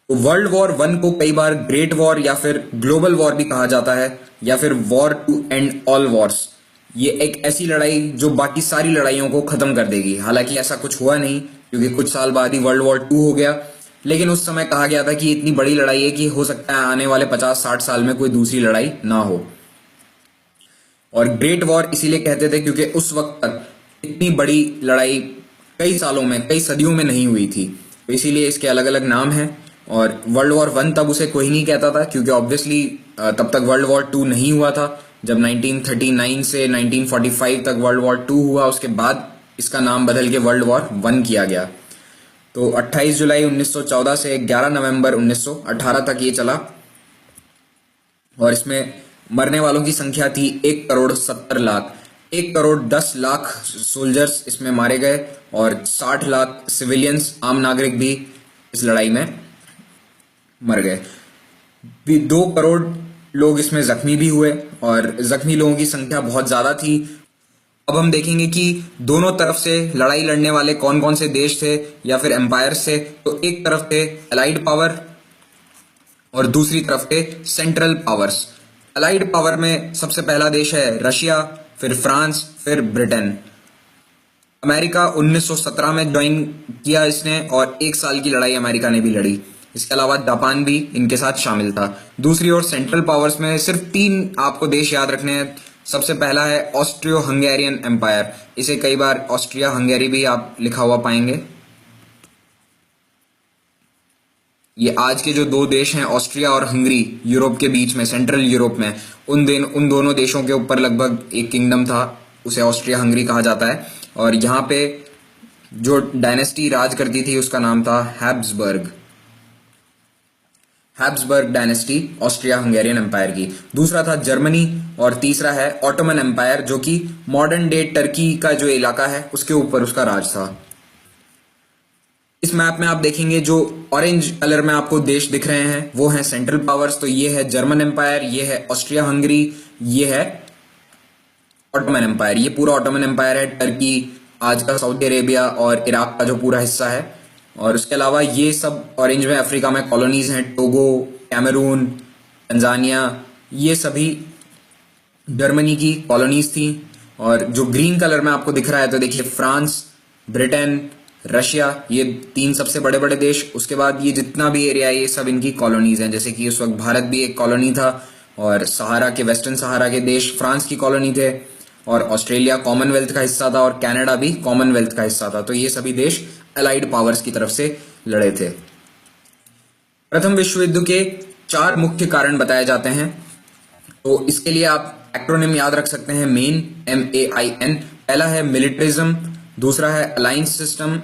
तो world war one को कई बार ग्रेट वॉर या फिर ग्लोबल वॉर भी कहा जाता है, या फिर war to end all wars. ये एक ऐसी लड़ाई जो बाकी सारी लड़ाइयों को खत्म कर देगी। हालांकि ऐसा कुछ हुआ नहीं, क्योंकि कुछ साल बाद ही वर्ल्ड वॉर टू हो गया। लेकिन उस समय कहा गया था कि इतनी बड़ी लड़ाई है कि हो सकता है आने वाले 50-60 साल में कोई दूसरी लड़ाई ना हो। और ग्रेट वॉर इसीलिए कहते थे क्योंकि उस वक्त तक इतनी बड़ी लड़ाई कई सालों में, कई सदियों में नहीं हुई थी, तो इसीलिए इसके अलग अलग नाम हैं। और वर्ल्ड वॉर वन तब उसे कोई नहीं कहता था, क्योंकि ऑब्वियसली तब तक वर्ल्ड वॉर टू नहीं हुआ था। जब 1939 से 1945 तक वर्ल्ड वॉर टू हुआ, उसके बाद इसका नाम बदल के वर्ल्ड वॉर वन किया गया। तो 28 जुलाई 1914 से 11 नवंबर 1918 तक ये चला। और इसमें मरने वालों की संख्या थी 1,70,00,000। 1,10,00,000 सोल्जर्स इसमें मारे गए, और 60 लाख सिविलियंस, आम नागरिक भी इस लड़ाई में मर गए। भी 2 करोड़ लोग इसमें जख्मी भी हुए, और जख्मी लोगों की संख्या बहुत ज्यादा थी। अब हम देखेंगे कि दोनों तरफ से लड़ाई लड़ने वाले कौन कौन से देश थे या फिर एम्पायर्स थे। तो एक तरफ थे अलाइड पावर, और दूसरी तरफ थे सेंट्रल पावर्स। अलाइड पावर में सबसे पहला देश है रशिया, फिर फ्रांस, फिर ब्रिटेन। अमेरिका 1917 में ज्वाइन किया इसने, और 1 साल की लड़ाई अमेरिका ने भी लड़ी। इसके अलावा जापान भी इनके साथ शामिल था। दूसरी ओर सेंट्रल पावर्स में सिर्फ 3 आपको देश याद रखने हैं। सबसे पहला है ऑस्ट्रियो हंगेरियन एम्पायर। इसे कई बार ऑस्ट्रिया हंगेरी भी आप लिखा हुआ पाएंगे। ये आज के जो 2 देश हैं ऑस्ट्रिया और हंगरी, यूरोप के बीच में, सेंट्रल यूरोप में, उन दोनों देशों के ऊपर लगभग एक किंगडम था, उसे ऑस्ट्रिया हंगरी कहा जाता है। और यहाँ पे जो डायनेस्टी राज करती थी उसका नाम था Habsburg. Habsburg dynasty Austria Hungarian empire की। दूसरा था जर्मनी, और तीसरा है ऑटोमन एम्पायर, जो कि मॉडर्न डे टर्की का जो इलाका है उसके ऊपर उसका राज था। इस मैप में आप देखेंगे जो ऑरेंज कलर में आपको देश दिख रहे हैं वो हैं सेंट्रल पावर्स। तो ये है जर्मन एम्पायर, ये है ऑस्ट्रिया हंगरी, ये है ऑटोमन एम्पायर। ये पूरा ऑटोमन एम्पायर है, टर्की, आज का सऊदी अरेबिया और इराक का जो पूरा हिस्सा है। और उसके अलावा ये सब ऑरेंज में अफ्रीका में कॉलोनीज हैं, टोगो, कैमरून, तंजानिया, ये सभी जर्मनी की कॉलोनीज थी। और जो ग्रीन कलर में आपको दिख रहा है, तो देखिए फ्रांस, ब्रिटेन, रशिया, ये 3 सबसे बड़े बड़े देश। उसके बाद ये जितना भी एरिया है ये सब इनकी कॉलोनीज हैं। जैसे कि उस वक्त भारत भी एक कॉलोनी था, और सहारा के, वेस्टर्न सहारा के देश फ्रांस की कॉलोनी थे, और ऑस्ट्रेलिया कॉमनवेल्थ का हिस्सा था, और कनाडा भी कॉमनवेल्थ का हिस्सा था। तो ये सभी देश अलाइड पावर्स की तरफ से लड़े थे। प्रथम विश्व युद्ध के 4 मुख्य कारण बताए जाते हैं। तो इसके लिए आप एक्रोनिम याद रख सकते हैं, मेन, MAIN। पहला है मिलिट्रिज्म, दूसरा है अलायंस सिस्टम,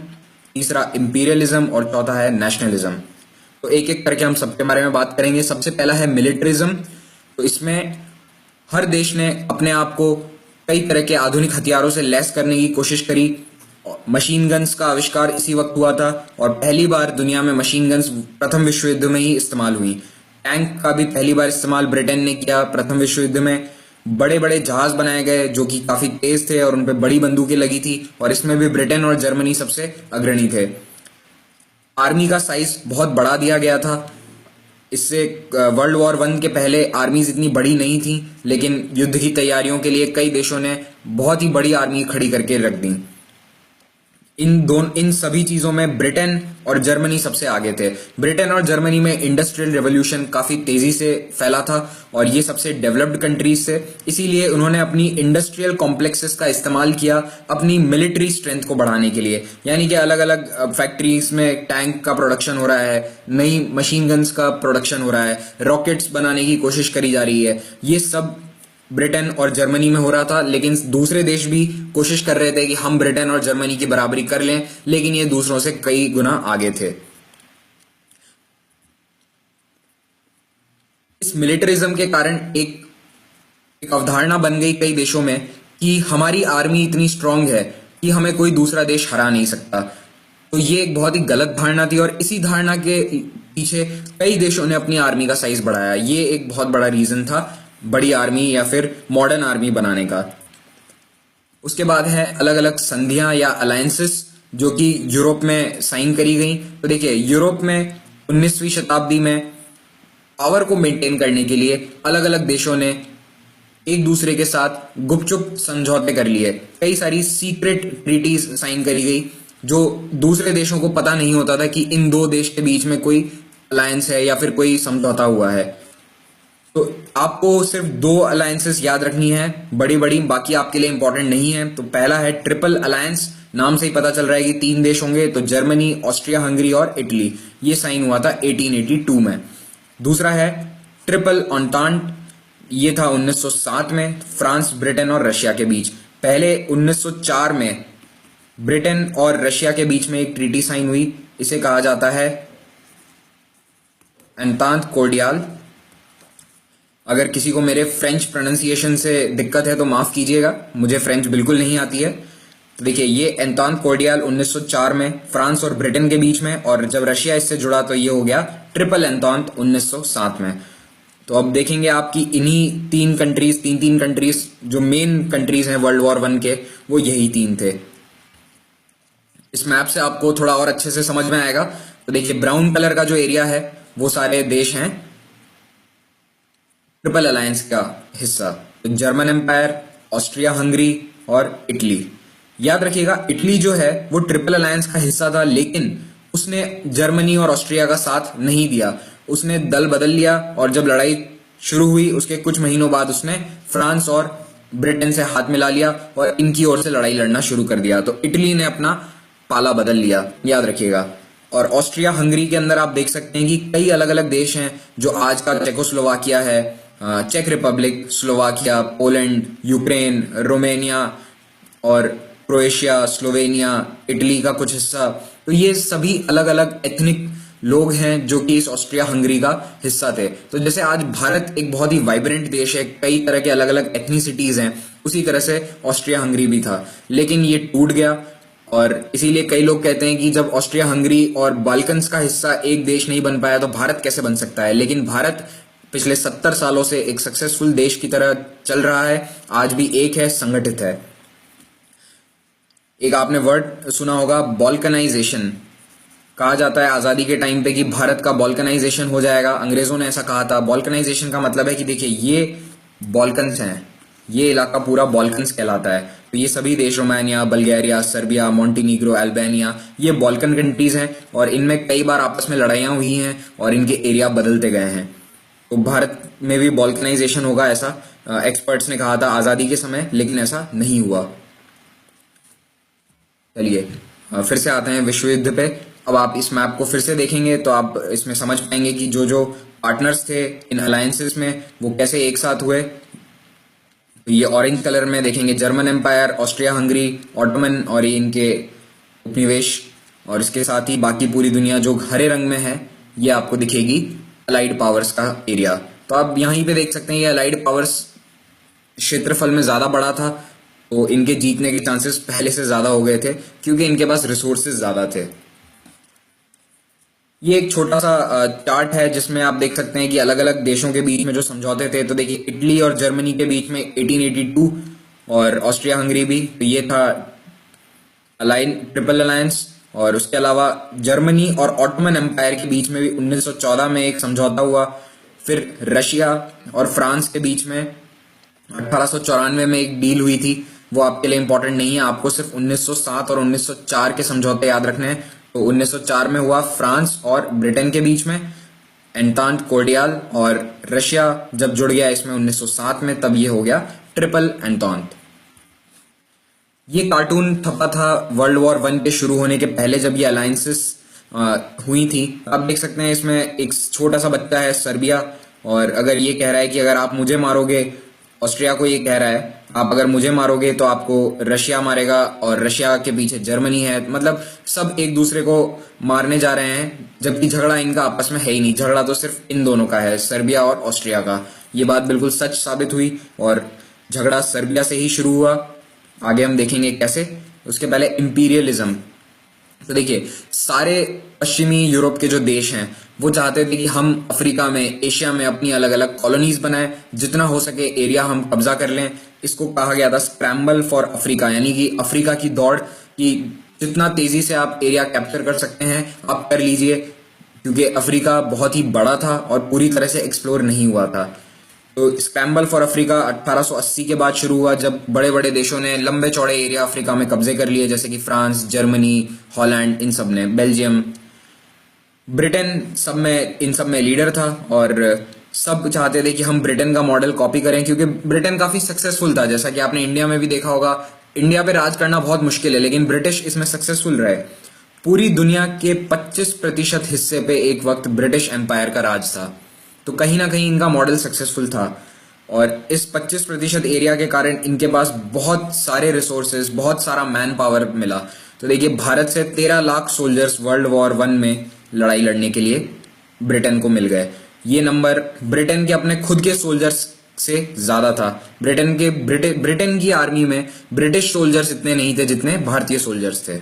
तीसरा इंपीरियलिज्म, और चौथा है नेशनलिज्म। तो एक एक करके हम सबके बारे में बात करेंगे। सबसे पहला है मिलिट्रिज्म। तो इसमें हर देश ने अपने आप को कई तरह के आधुनिक हथियारों से लैस करने की कोशिश करी। मशीन गन्स का आविष्कार इसी वक्त हुआ था, और पहली बार दुनिया में मशीन गन्स प्रथम विश्व युद्ध में ही इस्तेमाल हुई। टैंक का भी पहली बार इस्तेमाल ब्रिटेन ने किया प्रथम विश्व युद्ध में। बड़े बड़े जहाज बनाए गए जो कि काफी तेज थे, और उनपे बड़ी बंदूकें लगी थी, और इसमें भी ब्रिटेन और जर्मनी सबसे अग्रणी थे। आर्मी का साइज बहुत बढ़ा दिया गया था। इससे वर्ल्ड वॉर वन के पहले आर्मीज इतनी बड़ी नहीं थी, लेकिन युद्ध की तैयारियों के लिए कई देशों ने बहुत ही बड़ी आर्मी खड़ी करके रख दी। इन सभी चीजों में ब्रिटेन और जर्मनी सबसे आगे थे। ब्रिटेन और जर्मनी में इंडस्ट्रियल रेवोल्यूशन काफी तेजी से फैला था, और ये सबसे डेवलप्ड कंट्रीज थे। इसीलिए उन्होंने अपनी इंडस्ट्रियल कॉम्प्लेक्सेस का इस्तेमाल किया अपनी मिलिट्री स्ट्रेंथ को बढ़ाने के लिए। यानी कि अलग अलग फैक्ट्रीज में टैंक का प्रोडक्शन हो रहा है, नई मशीन गन्स का प्रोडक्शन हो रहा है, रॉकेट्स बनाने की कोशिश करी जा रही है। ये सब ब्रिटेन और जर्मनी में हो रहा था, लेकिन दूसरे देश भी कोशिश कर रहे थे कि हम ब्रिटेन और जर्मनी की बराबरी कर लें, लेकिन ये दूसरों से कई गुना आगे थे। इस मिलिटरिज्म के कारण एक अवधारणा बन गई कई देशों में कि हमारी आर्मी इतनी स्ट्रांग है कि हमें कोई दूसरा देश हरा नहीं सकता। तो ये एक बहुत ही गलत धारणा थी, और इसी धारणा के पीछे कई देशों ने अपनी आर्मी का साइज बढ़ाया। ये एक बहुत बड़ा रीजन था बड़ी आर्मी या फिर मॉडर्न आर्मी बनाने का। उसके बाद है अलग अलग संधियां या अलायंसेस जो कि यूरोप में साइन करी गई। तो देखिए यूरोप में 19वीं शताब्दी में पावर को मेंटेन करने के लिए अलग अलग देशों ने एक दूसरे के साथ गुपचुप समझौते कर लिए। कई सारी सीक्रेट ट्रीटीज साइन करी गई जो दूसरे देशों को पता नहीं होता था कि इन दो देश के बीच में कोई अलायंस है या फिर कोई समझौता हुआ है। तो आपको सिर्फ दो अलायंसेस याद रखनी है बड़ी बड़ी, बाकी आपके लिए इंपॉर्टेंट नहीं है। तो पहला है ट्रिपल अलायंस, नाम से ही पता चल रहा है कि तीन देश होंगे, तो जर्मनी, ऑस्ट्रिया हंगरी और इटली। ये साइन हुआ था 1882 में। दूसरा है ट्रिपल ऑन्टांट, ये था 1907 में फ्रांस, ब्रिटेन और रशिया के बीच। पहले 1904 में ब्रिटेन और रशिया के बीच में एक ट्रीटी साइन हुई, इसे कहा जाता है एंतांत कोर्डियाल। अगर किसी को मेरे फ्रेंच प्रोनाउंसिएशन से दिक्कत है तो माफ कीजिएगा, मुझे फ्रेंच बिल्कुल नहीं आती है। तो देखिए ये एंतांत कोर्डियाल 1904 में फ्रांस और ब्रिटेन के बीच में, और जब रशिया इससे जुड़ा तो ये हो गया ट्रिपल एंतांत 1907 में। तो अब देखेंगे आपकी इन्हीं तीन कंट्रीज जो मेन कंट्रीज हैं वर्ल्ड वॉर वन के, वो यही तीन थे। इस मैप से आपको थोड़ा और अच्छे से समझ में आएगा। तो देखिए ब्राउन कलर का जो एरिया है वो सारे देश हैं ट्रिपल अलायंस का हिस्सा, तो जर्मन एम्पायर, ऑस्ट्रिया हंगरी और इटली। याद रखिएगा इटली जो है वो ट्रिपल अलायंस का हिस्सा था, लेकिन उसने जर्मनी और ऑस्ट्रिया का साथ नहीं दिया। उसने दल बदल लिया और जब लड़ाई शुरू हुई उसके कुछ महीनों बाद उसने फ्रांस और ब्रिटेन से हाथ मिला लिया और इनकी ओर से लड़ाई लड़ना शुरू कर दिया। तो इटली ने अपना पाला बदल लिया, याद रखिएगा। और ऑस्ट्रिया हंगरी के अंदर आप देख सकते हैं कि कई अलग अलग देश हैं जो आज का चेकोस्लोवाकिया है, चेक Republic, Slovakia, Poland, Ukraine, Romania और क्रोएशिया, स्लोवेनिया, इटली का कुछ हिस्सा। तो ये सभी अलग अलग एथनिक लोग हैं जो कि इस ऑस्ट्रिया हंगरी का हिस्सा थे। तो जैसे आज भारत एक बहुत ही वाइब्रेंट देश है, कई तरह के अलग अलग एथनिसिटीज हैं, उसी तरह से ऑस्ट्रिया हंगरी भी था, लेकिन ये टूट गया। और इसीलिए कई लोग कहते हैं कि जब ऑस्ट्रिया हंगरी और बाल्कन्स का हिस्सा एक देश नहीं बन पाया तो भारत कैसे बन सकता है। लेकिन भारत पिछले 70 सालों से एक सक्सेसफुल देश की तरह चल रहा है, आज भी एक है, संगठित है। एक आपने वर्ड सुना होगा बॉल्कनाइजेशन। कहा जाता है आजादी के टाइम पे कि भारत का बॉल्कनाइजेशन हो जाएगा, अंग्रेजों ने ऐसा कहा था। बॉल्कनाइजेशन का मतलब है कि देखिए ये बॉल्कन्स हैं, ये इलाका पूरा बॉल्कन्स कहलाता है। तो ये सभी देश Romania, Bulgaria, Serbia, Montenegro, Albania, ये बॉल्कन कंट्रीज हैं और इनमें कई बार आपस में लड़ाइयाँ हुई हैं और इनके एरिया बदलते गए हैं। तो भारत में भी बॉल्कनाइजेशन होगा, ऐसा एक्सपर्ट्स ने कहा था आज़ादी के समय, लेकिन ऐसा नहीं हुआ। चलिए फिर से आते हैं विश्व युद्ध पे। अब आप इस मैप को फिर से देखेंगे तो आप इसमें समझ पाएंगे कि जो जो पार्टनर्स थे इन अलायंसेस में वो कैसे एक साथ हुए। तो ये ऑरेंज कलर में देखेंगे German empire, Austria Hungary, Ottoman और ये इनके उपनिवेश, और इसके साथ ही बाकी पूरी दुनिया जो हरे रंग में है ये आपको दिखेगी अलाइड पावर्स का एरिया। तो आप यहीं पे देख सकते हैं ये अलाइड पावर्स क्षेत्रफल में ज़्यादा बड़ा था, तो इनके जीतने के चांसेस पहले से ज़्यादा हो गए थे क्योंकि इनके पास रिसोर्सेज ज़्यादा थे। ये एक छोटा सा चार्ट है जिसमें आप देख सकते हैं कि अलग अलग देशों के बीच में जो समझौते थे। तो देखिए इटली और जर्मनी के बीच में 1882 और ऑस्ट्रिया हंगरी भी, तो ये था ट्रिपल अलायंस। और उसके अलावा जर्मनी और ऑटोमन एम्पायर के बीच में भी 1914 में एक समझौता हुआ। फिर रशिया और फ्रांस के बीच में 1894 में एक डील हुई थी, वो आपके लिए इंपॉर्टेंट नहीं है, आपको सिर्फ 1907 और 1904 के समझौते याद रखने हैं। तो 1904 में हुआ फ्रांस और ब्रिटेन के बीच में एंटांत कोर्डियाल, और रशिया जब जुड़ गया इसमें 1907 में, तब ये हो गया ट्रिपल एंटांत। ये कार्टून छपा था वर्ल्ड वॉर वन के शुरू होने के पहले जब ये अलायंसेस हुई थी। आप देख सकते हैं इसमें एक छोटा सा बच्चा है सर्बिया, और अगर ये कह रहा है कि अगर आप मुझे मारोगे, ऑस्ट्रिया को ये कह रहा है आप अगर मुझे मारोगे तो आपको रशिया मारेगा, और रशिया के पीछे जर्मनी है। मतलब सब एक दूसरे को मारने जा रहे हैं, जबकि झगड़ा इनका आपस में है ही नहीं, झगड़ा तो सिर्फ इन दोनों का है, सर्बिया और ऑस्ट्रिया का। ये बात बिल्कुल सच साबित हुई और झगड़ा सर्बिया से ही शुरू हुआ। आगे हम देखेंगे कैसे। उसके पहले इंपीरियलिज्म। तो देखिए सारे पश्चिमी यूरोप के जो देश हैं वो चाहते थे कि हम अफ्रीका में, एशिया में अपनी अलग अलग कॉलोनीज बनाएं, जितना हो सके एरिया हम कब्जा कर लें। इसको कहा गया था स्क्रैम्बल फॉर अफ्रीका, यानी कि अफ्रीका की दौड़, कि जितना तेजी से आप एरिया कैप्चर कर सकते हैं आप कर लीजिए। क्योंकि अफ्रीका बहुत ही बड़ा था और पूरी तरह से एक्सप्लोर नहीं हुआ था। तो स्क्रैम्बल फॉर अफ्रीका 1880 के बाद शुरू हुआ, जब बड़े बड़े देशों ने लंबे चौड़े एरिया अफ्रीका में कब्जे कर लिए, जैसे कि फ्रांस, जर्मनी, हॉलैंड, इन सब ने, बेल्जियम, ब्रिटेन, इन सब में लीडर था। और सब चाहते थे कि हम ब्रिटेन का मॉडल कॉपी करें, क्योंकि ब्रिटेन काफी सक्सेसफुल था। जैसा कि आपने इंडिया में भी देखा होगा, इंडिया पे राज करना बहुत मुश्किल है, लेकिन ब्रिटिश इसमें सक्सेसफुल रहे। पूरी दुनिया के 25% हिस्से पे एक वक्त ब्रिटिश एम्पायर का राज था। तो कहीं ना कहीं इनका मॉडल सक्सेसफुल था, और इस 25% एरिया के कारण इनके पास बहुत सारे रिसोर्सेज, बहुत सारा मैन पावर मिला। तो देखिए, भारत से 13 लाख सोल्जर्स वर्ल्ड वॉर 1 में लड़ाई लड़ने के लिए ब्रिटेन को मिल गए। ये नंबर ब्रिटेन के अपने खुद के सोल्जर्स से ज्यादा था। ब्रिटेन की आर्मी में ब्रिटिश सोल्जर्स इतने नहीं थे जितने भारतीय सोल्जर्स थे।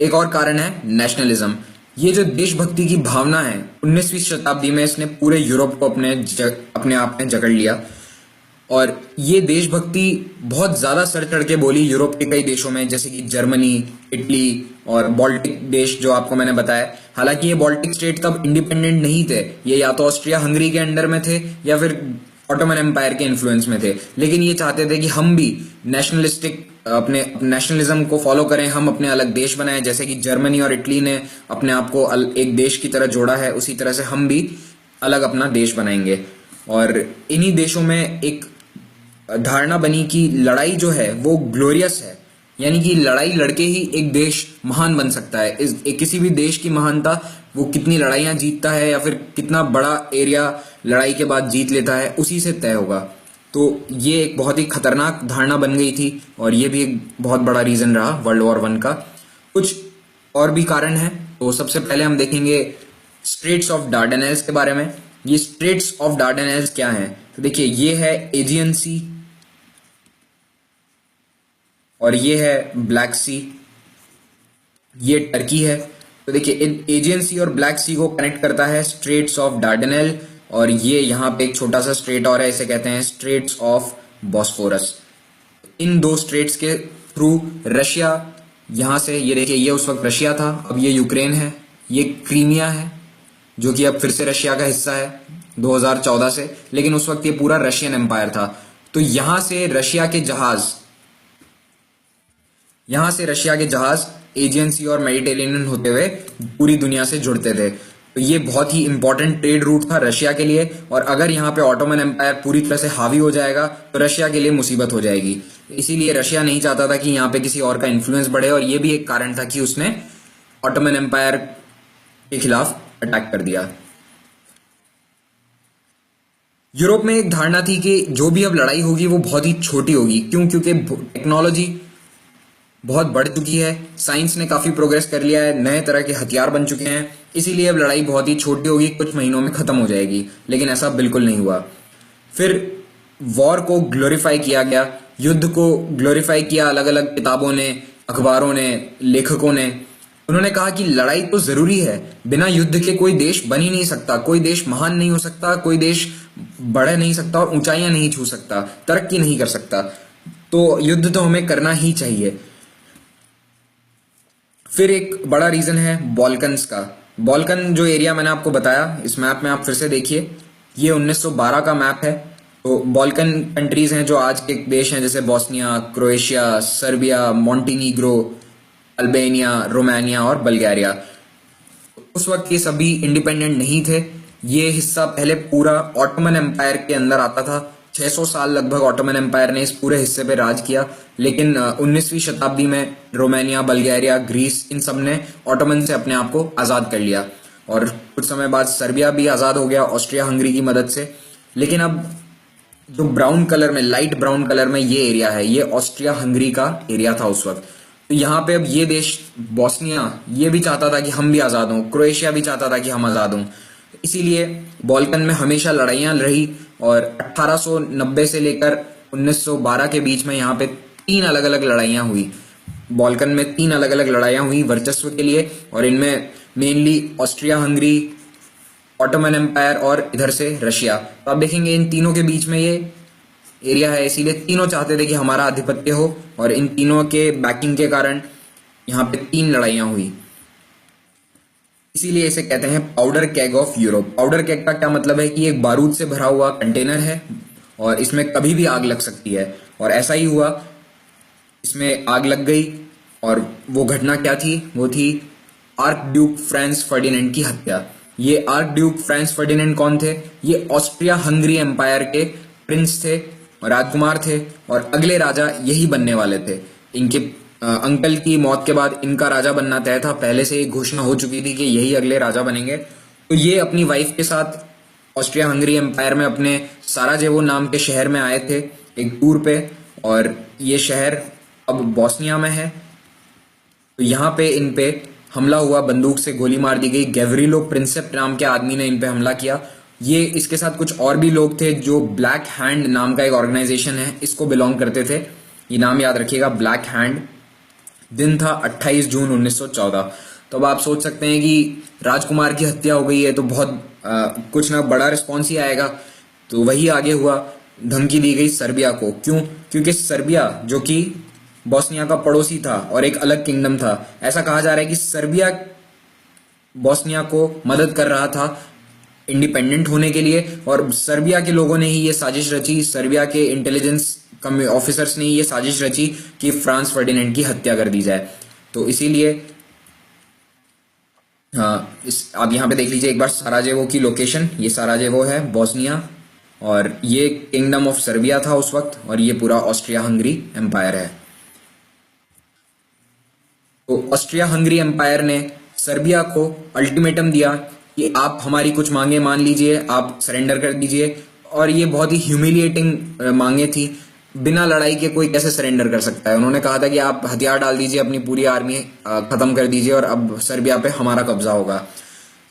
एक और कारण है नेशनलिज्म। ये जो देशभक्ति की भावना है, 19वीं शताब्दी में इसने पूरे यूरोप को अपने आप में जकड़ लिया। और ये देशभक्ति बहुत ज्यादा सर चढ़ के बोली यूरोप के कई देशों में, जैसे कि जर्मनी, इटली और बाल्टिक देश जो आपको मैंने बताया। हालांकि ये बाल्टिक स्टेट तब इंडिपेंडेंट नहीं थे, ये या तो ऑस्ट्रिया हंगरी के अंडर में थे या फिर ऑटोमन एम्पायर के इन्फ्लुएंस में थे। लेकिन ये चाहते थे कि हम भी अपने नेशनलिज्म को फॉलो करें, हम अपने अलग देश बनाएं। जैसे कि जर्मनी और इटली ने अपने आप को एक देश की तरह जोड़ा है, उसी तरह से हम भी अलग अपना देश बनाएंगे। और इन्हीं देशों में एक धारणा बनी कि लड़ाई जो है वो ग्लोरियस है, यानी कि लड़ाई लड़के ही एक देश महान बन सकता है। किसी भी देश की महानता वो कितनी लड़ाइयां जीतता है या फिर कितना बड़ा एरिया लड़ाई के बाद जीत लेता है, उसी से तय होगा। तो ये एक बहुत ही खतरनाक धारणा बन गई थी, और ये भी एक बहुत बड़ा रीजन रहा वर्ल्ड वॉर 1 का। कुछ और भी कारण है। तो सबसे पहले हम देखेंगे स्ट्रेट्स ऑफ डार्डेनेल्स के बारे में। ये स्ट्रेट्स ऑफ डार्डेनेल्स क्या है? तो देखिए, ये है एजियन सी और ये है ब्लैक सी, ये टर्की है। तो देखिए, एजियन सी और ब्लैक सी को कनेक्ट करता है स्ट्रेट्स ऑफ डार्डेनेल, और ये यहाँ पे एक छोटा सा स्ट्रेट और है, इसे कहते हैं स्ट्रेट्स ऑफ बॉस्फोरस। इन दो स्ट्रेट्स के थ्रू रशिया, यहाँ से ये देखिए, ये उस वक्त रशिया था, अब ये यूक्रेन है, ये क्रीमिया है जो कि अब फिर से रशिया का हिस्सा है 2014 से, लेकिन उस वक्त ये पूरा रशियन एम्पायर था। तो यहाँ से रशिया के जहाज एजियन सी और मेडिटेरेनियन होते हुए पूरी दुनिया से जुड़ते थे। तो ये बहुत ही इंपॉर्टेंट ट्रेड रूट था रशिया के लिए, और अगर यहाँ पे ऑटोमन एम्पायर पूरी तरह से हावी हो जाएगा तो रशिया के लिए मुसीबत हो जाएगी। इसीलिए रशिया नहीं चाहता था कि यहाँ पे किसी और का इन्फ्लुएंस बढ़े, और ये भी एक कारण था कि उसने ऑटोमन एम्पायर के खिलाफ अटैक कर दिया। यूरोप में एक धारणा थी कि जो भी अब लड़ाई होगी वो बहुत ही छोटी होगी। क्यों? क्योंकि टेक्नोलॉजी बहुत बढ़ चुकी है, साइंस ने काफी प्रोग्रेस कर लिया है, नए तरह के हथियार बन चुके हैं, इसीलिए अब लड़ाई बहुत ही छोटी होगी, कुछ महीनों में खत्म हो जाएगी। लेकिन ऐसा बिल्कुल नहीं हुआ। फिर वॉर को ग्लोरीफाई किया गया, युद्ध को ग्लोरीफाई किया अलग अलग किताबों ने, अखबारों ने, लेखकों ने। उन्होंने कहा कि लड़ाई तो जरूरी है, बिना युद्ध के कोई देश बन ही नहीं सकता, कोई देश महान नहीं हो सकता, कोई देश बढ़ नहीं सकता और ऊंचाइयां नहीं छू सकता, तरक्की नहीं कर सकता। तो युद्ध तो हमें करना ही चाहिए। फिर एक बड़ा रीजन है बॉल्कन्स का। बॉल्कन जो एरिया मैंने आपको बताया, इस मैप में आप फिर से देखिए, ये 1912 का मैप है। तो बॉल्कन कंट्रीज हैं जो आज के देश हैं, जैसे Bosnia, Croatia, Serbia, Montenegro, Albania, Romania और बल्गारिया। उस वक्त ये सभी इंडिपेंडेंट नहीं थे। ये हिस्सा पहले पूरा ऑटोमन एम्पायर के अंदर आता था। 600 साल लगभग ऑटोमन एम्पायर ने इस पूरे हिस्से पे राज किया, लेकिन 19वीं शताब्दी में रोमानिया, बल्गारिया, ग्रीस, इन सब ने ऑटोमन से अपने आप को आज़ाद कर लिया, और कुछ समय बाद सर्बिया भी आज़ाद हो गया ऑस्ट्रिया हंगरी की मदद से। लेकिन अब जो ब्राउन कलर में, लाइट ब्राउन कलर में ये एरिया है, ये ऑस्ट्रिया हंगरी का एरिया था उस वक्त। तो यहाँ पे अब ये देश बोस्निया, ये भी चाहता था कि हम भी आज़ाद हों, क्रोएशिया भी चाहता था कि हम आज़ाद हों। इसीलिए बॉल्कन में हमेशा लड़ाइयाँ रही, और 1890 से लेकर 1912 के बीच में यहाँ पे 3 अलग अलग लड़ाइयाँ हुई। बॉल्कन में 3 अलग अलग लड़ाइयाँ हुई वर्चस्व के लिए, और इनमें mainly Austria Hungary, Ottoman empire और इधर से रशिया। तो आप देखेंगे इन तीनों के बीच में ये एरिया है, इसीलिए तीनों चाहते थे कि हमारा आधिपत्य हो, और इन तीनों के बैकिंग के कारण यहाँ पे 3 लड़ाइयाँ हुई। इसीलिए इसे कहते हैं powder keg of Europe. Powder keg का क्या मतलब है कि एक बारूद से भरा हुआ कंटेनर है और इसमें कभी भी आग लग सकती है, और ऐसा ही हुआ, इसमें आग लग गई। और वो घटना क्या थी? वो थी आर्क ड्यूक फ्रांस फर्डिनेंड की हत्या। ये आर्क ड्यूक फ्रांस फर्डिनेंड कौन थे? ये ऑस्ट्रिया हंगरी एम्पायर के प्रिंस थे, राजकुमार थे, और अगले राजा यही बनने वाले थे। इनके अंकल की मौत के बाद इनका राजा बनना तय था, पहले से एक घोषणा हो चुकी थी कि यही अगले राजा बनेंगे। तो ये अपनी वाइफ के साथ ऑस्ट्रिया हंगरी एम्पायर में अपने साराजेवो नाम के शहर में आए थे एक टूर पे, और ये शहर अब बोस्निया में है। तो यहाँ पे इन पे हमला हुआ, बंदूक से गोली मार दी गई। गैवरिलो प्रिंसेप नाम के आदमी ने इन पे हमला किया। ये इसके साथ कुछ और भी लोग थे जो ब्लैक हैंड नाम का एक ऑर्गेनाइजेशन है, इसको बिलोंग करते थे। ये नाम याद रखिएगा, ब्लैक हैंड। दिन था 28 जून 1914। तो अब आप सोच सकते हैं कि राजकुमार की हत्या हो गई है तो बहुत कुछ ना बड़ा रिस्पॉन्स ही आएगा। तो वही आगे हुआ, धमकी दी गई सर्बिया को। क्यों? क्योंकि सर्बिया जो कि बोस्निया का पड़ोसी था और एक अलग किंगडम था, ऐसा कहा जा रहा है कि सर्बिया बोस्निया को मदद कर रहा था इंडिपेंडेंट होने के लिए, और सर्बिया के लोगों ने ही ये साजिश रची, सर्बिया के इंटेलिजेंस ऑफिसर्स ने ये साजिश रची कि फ्रांस फर्डिनेंड की हत्या कर दी जाए। तो इसीलिए आप यहाँ पे देख लीजिए एक बार साराजेवो की लोकेशन। ये साराजेवो है बोस्निया, और ये किंगडम ऑफ सर्बिया था उस वक्त, और ये पूरा ऑस्ट्रिया हंगरी एम्पायर है। तो ऑस्ट्रिया हंगरी एम्पायर ने सर्बिया को अल्टीमेटम दिया कि आप हमारी कुछ मांगे मान लीजिए, आप सरेंडर कर दीजिए। और ये बहुत ही ह्यूमिलिएटिंग मांगे थी, बिना लड़ाई के कोई कैसे सरेंडर कर सकता है। उन्होंने कहा था कि आप हथियार डाल दीजिए, अपनी पूरी आर्मी खत्म कर दीजिए, और अब सर्बिया पे हमारा कब्जा होगा।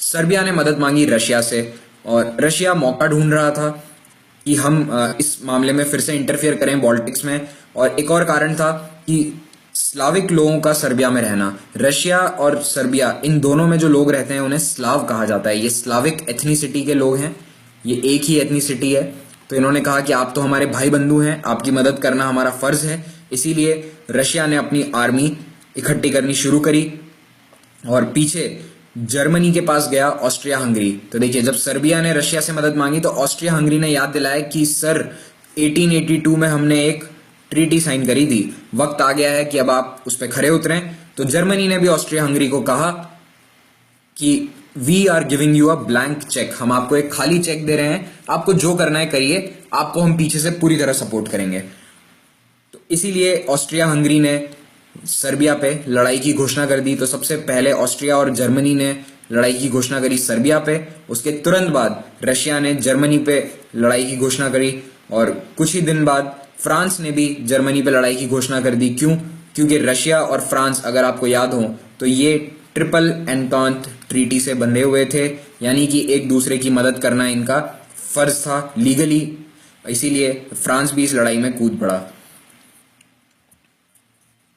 सर्बिया ने मदद मांगी रशिया से, और रशिया मौका ढूंढ रहा था कि हम इस मामले में फिर से इंटरफियर करें बॉल्टिक्स में। और एक और कारण था कि स्लाविक लोगों का सर्बिया में रहना। रशिया और सर्बिया इन दोनों में जो लोग रहते हैं उन्हें स्लाव कहा जाता है। ये स्लाविक एथनिसिटी के लोग हैं, ये एक ही एथनिसिटी है। तो इन्होंने कहा कि आप तो हमारे भाई बंधु हैं, आपकी मदद करना हमारा फर्ज है। इसीलिए रशिया ने अपनी आर्मी इकट्ठी करनी शुरू करी, और पीछे जर्मनी के पास गया ऑस्ट्रिया हंगरी। तो देखिए, जब सर्बिया ने रशिया से मदद मांगी तो ऑस्ट्रिया हंगरी ने याद दिलाया कि सर 1882 में हमने एक ट्रीटी साइन करी थी, वक्त आ गया है कि अब आप उस पर खरे उतरें। तो जर्मनी ने भी ऑस्ट्रिया हंगरी को कहा कि we are giving you a blank cheque, हम आपको एक खाली चेक दे रहे हैं, आपको जो करना है करिए, आपको हम पीछे से पूरी तरह सपोर्ट करेंगे। तो इसीलिए ऑस्ट्रिया हंगरी ने सर्बिया पे लड़ाई की घोषणा कर दी। तो सबसे पहले ऑस्ट्रिया और जर्मनी ने लड़ाई की घोषणा करी सर्बिया पे, उसके तुरंत बाद रशिया ने जर्मनी पे लड़ाई की घोषणा करी, और कुछ ही दिन बाद फ्रांस ने भी जर्मनी पे लड़ाई की घोषणा कर दी। क्यों? क्योंकि रशिया और फ्रांस, अगर आपको याद हो, तो ये ट्रिपल एंटॉन्ट ट्रीटी से बंधे हुए थे, यानी कि एक दूसरे की मदद करना इनका फर्ज था लीगली। इसीलिए फ्रांस भी इस लड़ाई में कूद पड़ा।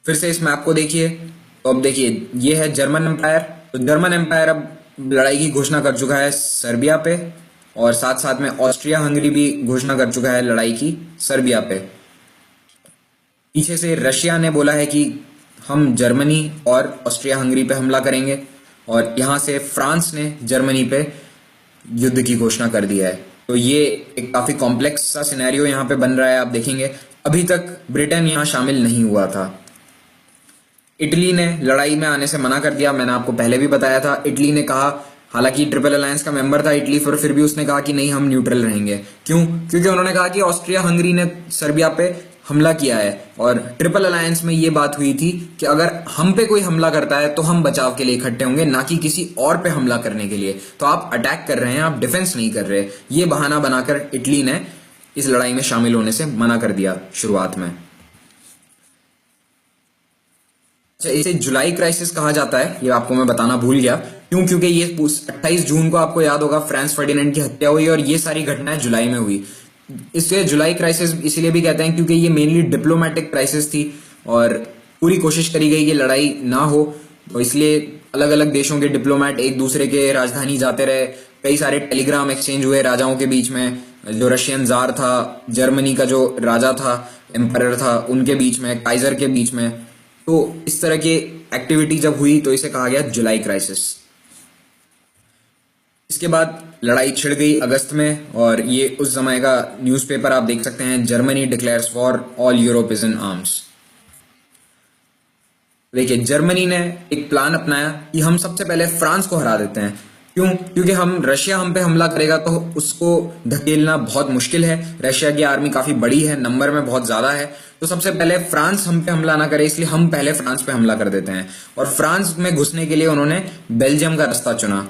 फिर से इस मैप को देखिए, तो अब देखिए ये है जर्मन एम्पायर। तो जर्मन एम्पायर अब लड़ाई की घोषणा कर चुका है सर्बिया पे, और साथ साथ में ऑस्ट्रिया हंगरी भी घोषणा कर चुका है लड़ाई की सर्बिया पे। पीछे से रशिया ने बोला है कि हम जर्मनी और ऑस्ट्रिया हंगरी पे हमला करेंगे, और यहाँ से फ्रांस ने जर्मनी पे युद्ध की घोषणा कर दिया है। तो ये एक काफी कॉम्प्लेक्स सा सिनेरियो यहाँ पे बन रहा है। आप देखेंगे अभी तक ब्रिटेन यहाँ शामिल नहीं हुआ था। इटली ने लड़ाई में आने से मना कर दिया, मैंने आपको पहले भी बताया था। इटली ने कहा, हालांकि ट्रिपल अलायंस का मेंबर था इटली, फिर भी उसने कहा कि नहीं, हम न्यूट्रल रहेंगे। क्यों? क्योंकि उन्होंने कहा कि ऑस्ट्रिया हंगरी ने सर्बिया पे हमला किया है, और ट्रिपल अलायंस में ये बात हुई थी कि अगर हम पे कोई हमला करता है तो हम बचाव के लिए इकट्ठे होंगे, ना कि किसी और पे हमला करने के लिए। तो आप अटैक कर रहे हैं, आप डिफेंस नहीं कर रहे। ये बहाना बनाकर इटली ने इस लड़ाई में शामिल होने से मना कर दिया शुरुआत में। अच्छा, इसे जुलाई क्राइसिस कहा जाता है, ये आपको मैं बताना भूल गया। क्यों? क्योंकि ये 28 जून को, आपको याद होगा, फ्रांस फर्डिनेंड की हत्या हुई, और ये सारी घटनाएं जुलाई में हुई। इसलिए जुलाई क्राइसिस इसलिए भी कहते हैं क्योंकि ये मेनली डिप्लोमेटिक क्राइसिस थी, और पूरी कोशिश करी गई कि लड़ाई ना हो। तो इसलिए अलग अलग देशों के डिप्लोमेट एक दूसरे के राजधानी जाते रहे, कई सारे टेलीग्राम एक्सचेंज हुए राजाओं के बीच में, जो रशियन जार था, जर्मनी का जो राजा था, एम्पायर था, उनके बीच में, काइजर के बीच में। तो इस तरह की एक्टिविटी जब हुई तो इसे कहा गया जुलाई क्राइसिस। इसके बाद लड़ाई छिड़ गई अगस्त में, और ये उस समय का न्यूज़पेपर आप देख सकते हैं, Germany declares war, all Europe is in arms. देखिए, जर्मनी ने एक प्लान अपनाया कि हम सबसे पहले फ्रांस को हरा देते हैं। क्यों? क्योंकि रशिया हम पे हमला करेगा तो उसको धकेलना बहुत मुश्किल है। रशिया की आर्मी काफी बड़ी है, नंबर में बहुत ज्यादा है, तो सबसे पहले फ्रांस हम पे हमला ना करे, इसलिए हम पहले फ्रांस पे हमला कर देते हैं। और फ्रांस में घुसने के लिए उन्होंने बेल्जियम का रास्ता चुना।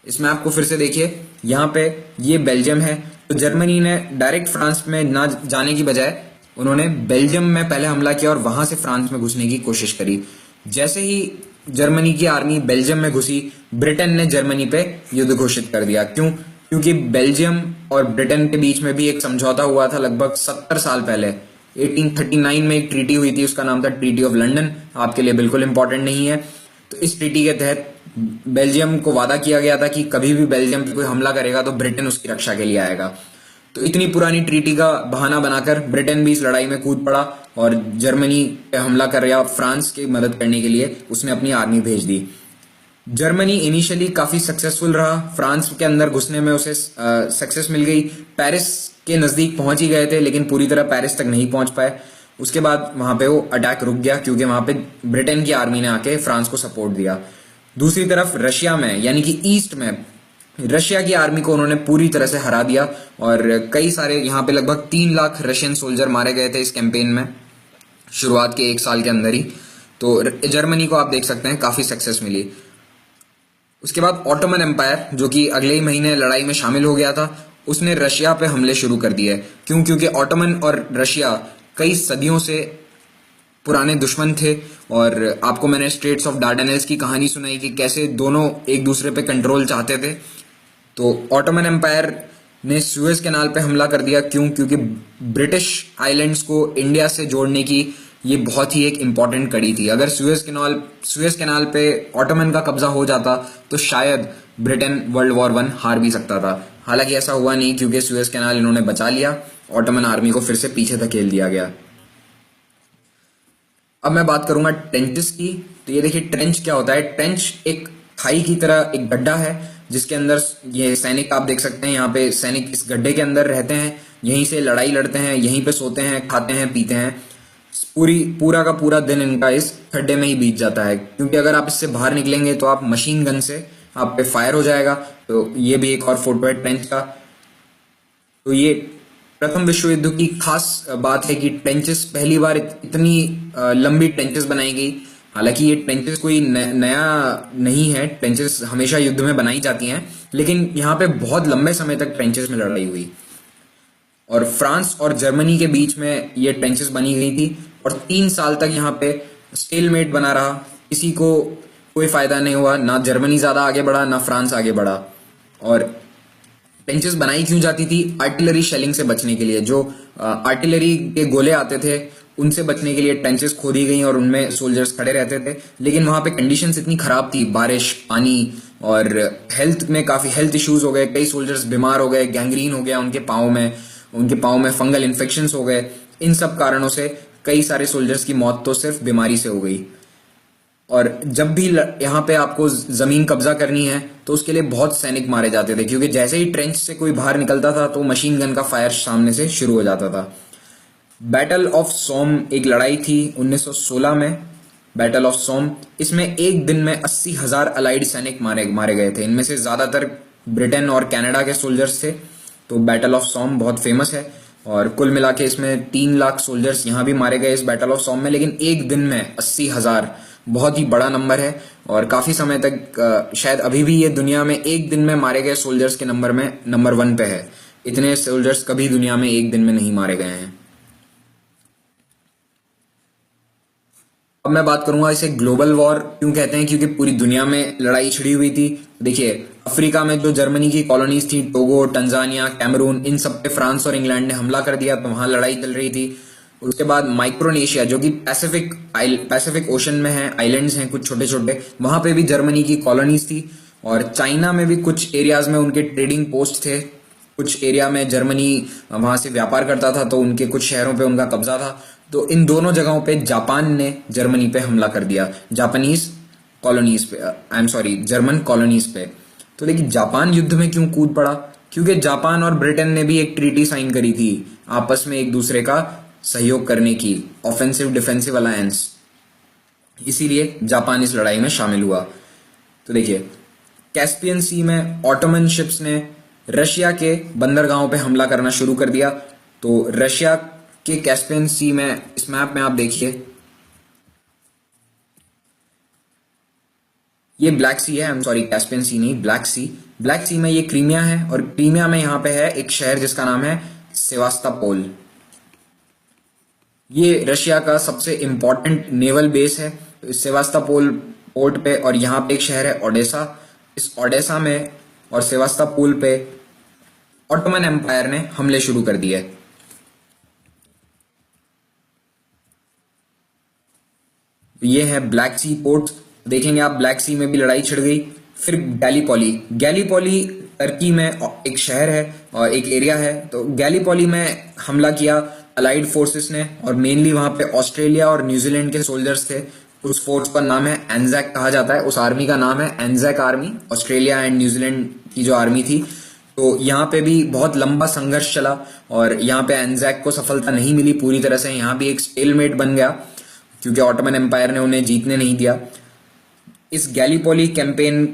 इसमें आपको फिर से देखिए, यहाँ पे ये बेल्जियम है, तो जर्मनी ने डायरेक्ट फ्रांस में ना जाने की बजाय उन्होंने बेल्जियम में पहले हमला किया और वहां से फ्रांस में घुसने की कोशिश करी। जैसे ही जर्मनी की आर्मी बेल्जियम में घुसी, ब्रिटेन ने जर्मनी पे युद्ध घोषित कर दिया। क्यों? क्योंकि बेल्जियम और ब्रिटेन के बीच में भी एक समझौता हुआ था लगभग 70 साल पहले। 1839 में एक ट्रीटी हुई थी, उसका नाम था ट्रीटी ऑफ लंदन। आपके लिए बिल्कुल इंपॉर्टेंट नहीं है। तो इस ट्रीटी के तहत बेल्जियम को वादा किया गया था कि कभी भी बेल्जियम पे कोई हमला करेगा तो ब्रिटेन उसकी रक्षा के लिए आएगा। तो इतनी पुरानी ट्रीटी का बहाना बनाकर ब्रिटेन भी इस लड़ाई में कूद पड़ा और जर्मनी पे हमला कर रहा, फ्रांस की मदद करने के लिए उसने अपनी आर्मी भेज दी। जर्मनी इनिशियली काफी सक्सेसफुल रहा, फ्रांस के अंदर घुसने में उसे सक्सेस मिल गई। पेरिस के नजदीक पहुंच ही गए थे, लेकिन पूरी तरह पेरिस तक नहीं पहुंच पाए। उसके बाद वहां पे वो अटैक रुक गया, क्योंकि वहां पे ब्रिटेन की आर्मी ने आके फ्रांस को सपोर्ट दिया। दूसरी तरफ रशिया में, यानी कि ईस्ट में, रशिया की आर्मी को उन्होंने पूरी तरह से हरा दिया और कई सारे, यहाँ पे लगभग 3 लाख रशियन सोल्जर मारे गए थे इस कैंपेन में, शुरुआत के 1 साल के अंदर ही। तो जर्मनी को आप देख सकते हैं काफी सक्सेस मिली। उसके बाद ऑटोमन एम्पायर, जो कि अगले ही महीने लड़ाई में शामिल हो गया था, उसने रशिया पे हमले शुरू कर दिए। क्यों? क्योंकि ऑटोमन और रशिया कई सदियों से पुराने दुश्मन थे, और आपको मैंने स्ट्रेट्स ऑफ डार्डेनेल्स की कहानी सुनाई कि कैसे दोनों एक दूसरे पे कंट्रोल चाहते थे। तो ऑटोमन एम्पायर ने सुएज कैनाल पे हमला कर दिया। क्यों? क्योंकि ब्रिटिश आइलैंड्स को इंडिया से जोड़ने की ये बहुत ही एक इंपॉर्टेंट कड़ी थी। अगर सुएज कैनाल पे ऑटोमन का कब्जा हो जाता तो शायद ब्रिटेन वर्ल्ड वॉर 1 हार भी सकता था। हालांकि ऐसा हुआ नहीं, क्योंकि सुएज कैनाल इन्होंने बचा लिया, ऑटोमन आर्मी को फिर से पीछे धकेल दिया गया। अब मैं बात करूंगा ट्रेंचेस की। तो ये देखिए, ट्रेंच क्या होता है। ट्रेंच एक खाई की तरह एक गड्ढा है, जिसके अंदर ये सैनिक, आप देख सकते हैं यहाँ पे, सैनिक इस गड्ढे के अंदर रहते हैं, यहीं से लड़ाई लड़ते हैं, यहीं पे सोते हैं, खाते हैं, पीते हैं। पूरा का पूरा दिन इनका इस खड्डे में ही बीत जाता है, क्योंकि अगर आप इससे बाहर निकलेंगे तो आप मशीन गन से आप पे फायर हो जाएगा। तो ये भी एक और फोटो है ट्रेंच का। तो ये प्रथम विश्व युद्ध की खास बात है कि ट्रेंचेस पहली बार इतनी लंबी ट्रेंचेस बनाई गई। हालांकि ये ट्रेंचेस कोई नया नहीं है, ट्रेंचेस हमेशा युद्ध में बनाई जाती हैं, लेकिन यहाँ पे बहुत लंबे समय तक ट्रेंचेस में लड़ाई हुई और फ्रांस और जर्मनी के बीच में ये ट्रेंचेस बनी गई थी और 3 साल तक यहाँ पे स्टेलमेट बना रहा। किसी को कोई फायदा नहीं हुआ, ना जर्मनी ज्यादा आगे बढ़ा ना फ्रांस आगे बढ़ा। और ट्रेंचेस बनाई क्यों जाती थी? आर्टिलरी शेलिंग से बचने के लिए। जो आर्टिलरी के गोले आते थे उनसे बचने के लिए ट्रेंचेस खोदी गई और उनमें सोल्जर्स खड़े रहते थे। लेकिन वहां पे कंडीशंस इतनी खराब थी, बारिश, पानी और हेल्थ में काफी हेल्थ इश्यूज हो गए। कई सोल्जर्स बीमार हो गए, गैंग्रीन हो गया उनके पाँव में फंगल इन्फेक्शंस हो गए। इन सब कारणों से कई सारे सोल्जर्स की मौत तो सिर्फ बीमारी से हो गई। और जब भी यहाँ पे आपको जमीन कब्जा करनी है तो उसके लिए बहुत सैनिक मारे जाते थे, क्योंकि जैसे ही ट्रेंच से कोई बाहर निकलता था तो मशीन गन का फायर सामने से शुरू हो जाता था। बैटल ऑफ सोम एक लड़ाई थी 1916 में, बैटल ऑफ सोम। इसमें एक दिन में 80,000 अलाइड सैनिक मारे गए थे। इनमें से ज्यादातर ब्रिटेन और कनाडा के सोल्जर्स थे। तो बैटल ऑफ सोम बहुत फेमस है और कुल मिला के इसमें 3 लाख सोल्जर्स यहाँ भी मारे गए इस बैटल ऑफ सोम में। लेकिन एक दिन में 80,000 बहुत ही बड़ा नंबर है और काफी समय तक शायद अभी भी ये दुनिया में एक दिन में मारे गए सोल्जर्स के नंबर में नंबर 1 पे है। इतने सोल्जर्स कभी दुनिया में एक दिन में नहीं मारे गए हैं। अब मैं बात करूंगा इसे ग्लोबल वॉर क्यों कहते हैं, क्योंकि पूरी दुनिया में लड़ाई छिड़ी हुई थी। देखिए, अफ्रीका में जो जर्मनी की कॉलोनीज थी, टोगो, टंजानिया, कैमरून, इन सब पे फ्रांस और इंग्लैंड ने हमला कर दिया, तो वहां लड़ाई चल रही थी। उसके बाद माइक्रोनेशिया, जो कि पैसिफिक ओशन में है, आइलैंड्स हैं कुछ छोटे छोटे, वहां पे भी जर्मनी की कॉलोनीज थी। और चाइना में भी कुछ एरियाज में उनके ट्रेडिंग पोस्ट थे। कुछ एरिया में जर्मनी वहां से व्यापार करता था, तो उनके कुछ शहरों पे उनका कब्जा था। तो इन दोनों जगहों पे जापान ने जर्मनी पे हमला कर दिया, जर्मन कॉलोनीज पे। तो देखिए जापान युद्ध में क्यों कूद पड़ा, क्योंकि जापान और ब्रिटेन ने भी एक ट्रीटी साइन करी थी आपस में एक दूसरे का सहयोग करने की, ऑफेंसिव डिफेंसिव अलायंस, इसीलिए जापान इस लड़ाई में शामिल हुआ। तो देखिए कैस्पियन सी में ऑटोमन शिप्स ने रशिया के बंदरगाहों पे हमला करना शुरू कर दिया। तो रशिया के कैस्पियन सी में इस मैप में आप देखिए ये ब्लैक सी है, आई एम सॉरी कैस्पियन सी नहीं, ब्लैक सी। ब्लैक सी में ये क्रीमिया है और क्रीमिया में यहां पे है एक शहर जिसका नाम है सेवास्टोपोल। ये रशिया का सबसे इंपॉर्टेंट नेवल बेस है सेवास्टोपोल पोर्ट पे, और यहाँ पे एक शहर है ओडेसा। इस ओडेसा में और सेवास्टोपोल पे ऑटोमन एम्पायर ने हमले शुरू कर दिए। ये है ब्लैक सी पोर्ट, देखेंगे आप ब्लैक सी में भी लड़ाई छिड़ गई। फिर गैलीपोली, गैलीपोली टर्की में एक शहर है और एक एरिया है। तो गैलीपोली में हमला किया अलाइड फोर्सेस ने, और मेनली वहां पे ऑस्ट्रेलिया और न्यूजीलैंड के सोल्जर्स थे। उस फोर्स का नाम है एंजैक कहा जाता है, उस आर्मी का नाम है एंजैक आर्मी, ऑस्ट्रेलिया एंड न्यूजीलैंड की जो आर्मी थी। तो यहाँ पे भी बहुत लंबा संघर्ष चला और यहाँ पे एंजैक को सफलता नहीं मिली पूरी तरह से, यहाँ भी एक स्टेलमेट बन गया क्योंकि ऑटोमन एम्पायर ने उन्हें जीतने नहीं दिया। इस गैलीपोली कैंपेन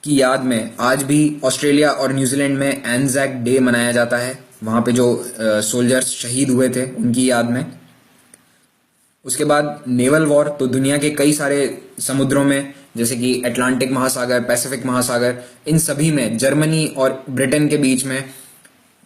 की याद में आज भी ऑस्ट्रेलिया और न्यूजीलैंड में एंजैक डे मनाया जाता है, वहां पे जो सोल्जर्स शहीद हुए थे उनकी याद में। उसके बाद नेवल वॉर, तो दुनिया के कई सारे समुद्रों में जैसे कि अटलांटिक महासागर, पैसिफिक महासागर, इन सभी में जर्मनी और ब्रिटेन के बीच में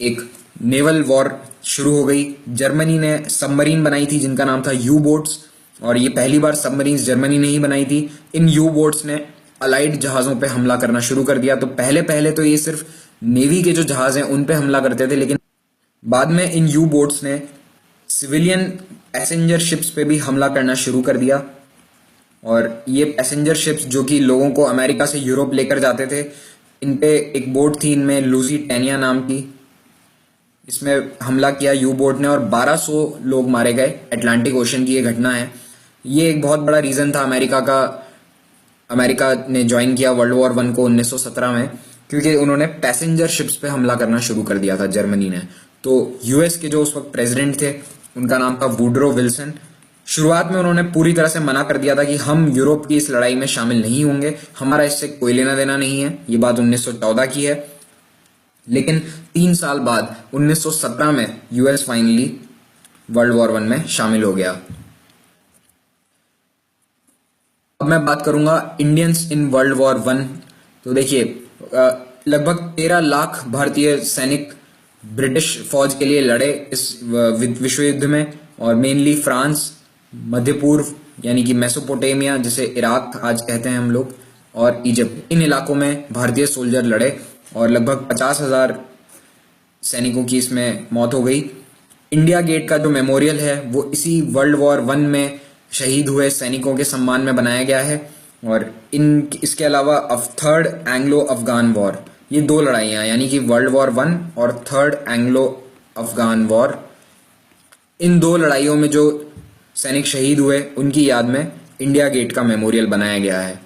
एक नेवल वॉर शुरू हो गई। जर्मनी ने सबमरीन बनाई थी जिनका नाम था यू बोट्स, और ये पहली बार सबमरीन जर्मनी ने ही बनाई थी। इन यू बोट्स ने अलाइड जहाजों पे हमला करना शुरू कर दिया। तो पहले पहले तो ये सिर्फ नेवी के जो जहाज हैं उन पे हमला करते थे, लेकिन बाद में इन यू बोट्स ने सिविलियन पैसेंजर शिप्स पे भी हमला करना शुरू कर दिया। और ये पैसेंजर शिप्स जो कि लोगों को अमेरिका से यूरोप लेकर जाते थे, इन पे एक बोट थी इनमें लुजिटेनिया नाम की, इसमें हमला किया यू बोट ने और 1200 लोग मारे गए। अटलांटिक ओशन की ये घटना है। ये एक बहुत बड़ा रीजन था अमेरिका ने ज्वाइन किया वर्ल्ड वॉर 1 को 1917 में, क्योंकि उन्होंने पैसेंजर शिप्स पे हमला करना शुरू कर दिया था जर्मनी ने। तो यूएस के जो उस वक्त प्रेसिडेंट थे उनका नाम था वुडरो विल्सन। शुरुआत में उन्होंने पूरी तरह से मना कर दिया था कि हम यूरोप की इस लड़ाई में शामिल नहीं होंगे, हमारा इससे कोई लेना देना नहीं है। ये बात 1914 की है। लेकिन 3 साल बाद 1917 में यूएस फाइनली वर्ल्ड वॉर 1 में शामिल हो गया। अब मैं बात करूंगा इंडियंस इन वर्ल्ड वॉर 1। तो देखिए लगभग 13 लाख भारतीय सैनिक ब्रिटिश फौज के लिए लड़े इस विश्व युद्ध में, और मेनली फ्रांस, मध्य पूर्व यानी कि मेसोपोटामिया जिसे इराक आज कहते हैं हम लोग, और इजिप्ट, इन इलाकों में भारतीय सोल्जर लड़े और लगभग 50,000 सैनिकों की इसमें मौत हो गई। इंडिया गेट का जो मेमोरियल है वो इसी वर्ल्ड वॉर 1 में शहीद हुए सैनिकों के सम्मान में बनाया गया है। और इसके अलावा थर्ड एंग्लो अफगान वॉर, ये 2 लड़ाइयाँ यानी कि वर्ल्ड वॉर 1 और थर्ड एंग्लो अफगान वॉर, इन 2 लड़ाइयों में जो सैनिक शहीद हुए उनकी याद में इंडिया गेट का मेमोरियल बनाया गया है।